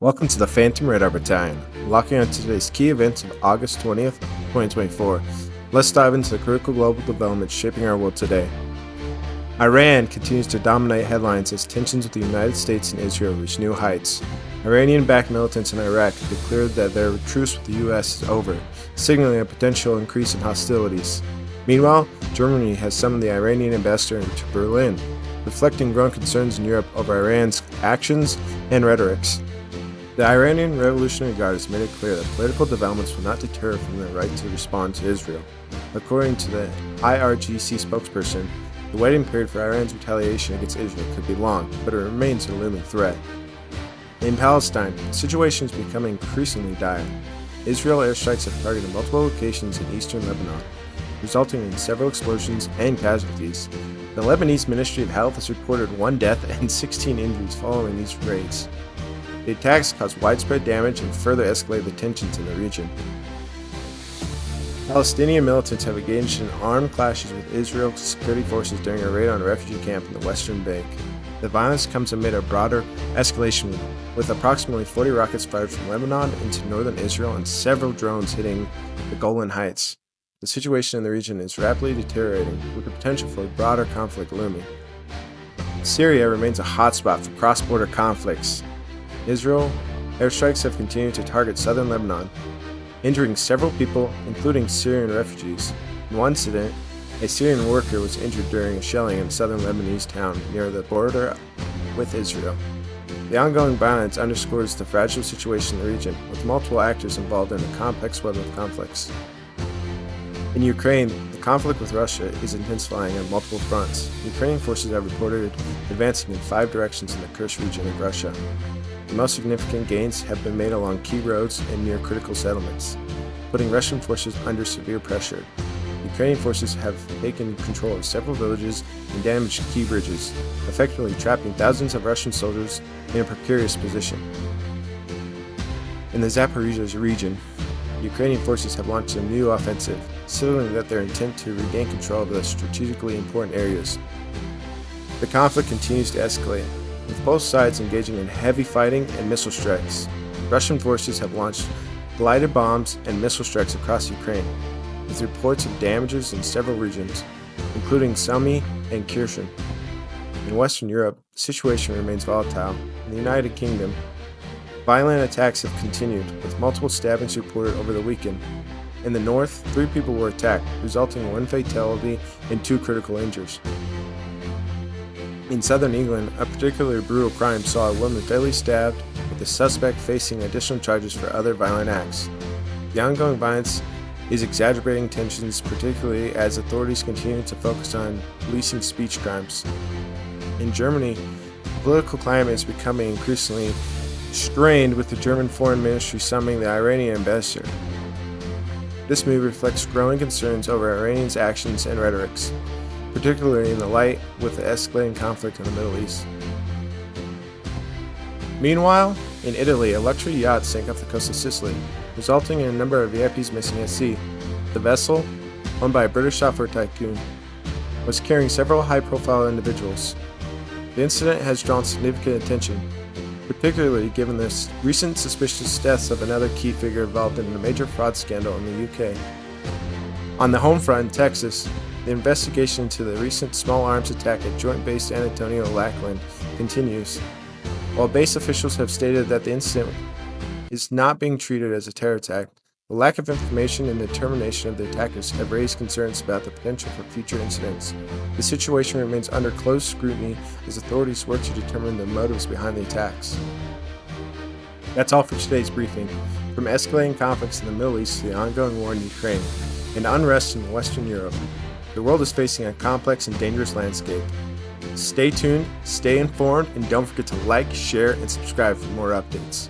Welcome to the Phantom Radar Battalion. Locking on today's key events of August 20th, 2024. Let's dive into the critical global developments shaping our world today. Iran continues to dominate headlines as tensions with the United States and Israel reach new heights. Iranian-backed militants in Iraq have declared that their truce with the U.S. is over, signaling a potential increase in hostilities. Meanwhile, Germany has summoned the Iranian ambassador to Berlin, reflecting growing concerns in Europe over Iran's actions and rhetorics. The Iranian Revolutionary Guard has made it clear that political developments will not deter from their right to respond to Israel. According to the IRGC spokesperson, the waiting period for Iran's retaliation against Israel could be long, but it remains a looming threat. In Palestine, the situation is becoming increasingly dire. Israel airstrikes have targeted multiple locations in eastern Lebanon, resulting in several explosions and casualties. The Lebanese Ministry of Health has reported 1 death and 16 injuries following these raids. The attacks caused widespread damage and further escalated the tensions in the region. Palestinian militants have engaged in armed clashes with Israel's security forces during a raid on a refugee camp in the Western Bank. The violence comes amid a broader escalation, with approximately 40 rockets fired from Lebanon into northern Israel and several drones hitting the Golan Heights. The situation in the region is rapidly deteriorating, with the potential for a broader conflict looming. Syria remains a hotspot for cross-border conflicts. Israel airstrikes have continued to target southern Lebanon, injuring several people, including Syrian refugees. In one incident, a Syrian worker was injured during a shelling in a southern Lebanese town near the border with Israel. The ongoing violence underscores the fragile situation in the region, with multiple actors involved in a complex web of conflicts. In Ukraine, the conflict with Russia is intensifying on multiple fronts. Ukrainian forces have reported advancing in 5 directions in the Kursk region of Russia. The most significant gains have been made along key roads and near critical settlements, putting Russian forces under severe pressure. Ukrainian forces have taken control of several villages and damaged key bridges, effectively trapping thousands of Russian soldiers in a precarious position. In the Zaporizhzhia region, Ukrainian forces have launched a new offensive, signaling that their intent to regain control of the strategically important areas. The conflict continues to escalate, with both sides engaging in heavy fighting and missile strikes. Russian forces have launched glided bombs and missile strikes across Ukraine, with reports of damages in several regions, including Sumy and Kherson. In Western Europe, the situation remains volatile. In the United Kingdom, violent attacks have continued, with multiple stabbings reported over the weekend. In the north, 3 people were attacked, resulting in 1 fatality and 2 critical injuries. In southern England, a particularly brutal crime saw a woman fatally stabbed, with the suspect facing additional charges for other violent acts. The ongoing violence is exacerbating tensions, particularly as authorities continue to focus on policing speech crimes. In Germany, the political climate is becoming increasingly strained, with the German Foreign Ministry summoning the Iranian ambassador. This move reflects growing concerns over Iranian's actions and rhetorics, particularly in the light with the escalating conflict in the Middle East. Meanwhile, in Italy, a luxury yacht sank off the coast of Sicily, resulting in a number of VIPs missing at sea. The vessel, owned by a British software tycoon, was carrying several high-profile individuals. The incident has drawn significant attention, particularly given the recent suspicious deaths of another key figure involved in a major fraud scandal in the UK. On the home front in Texas, the investigation into the recent small arms attack at Joint Base Antonio Lackland continues. While base officials have stated that the incident is not being treated as a terror attack, the lack of information and determination of the attackers have raised concerns about the potential for future incidents. The situation remains under close scrutiny as authorities work to determine the motives behind the attacks. That's all for today's briefing. From escalating conflicts in the Middle East to the ongoing war in Ukraine and unrest in Western Europe, the world is facing a complex and dangerous landscape. Stay tuned, stay informed, and don't forget to like, share, and subscribe for more updates.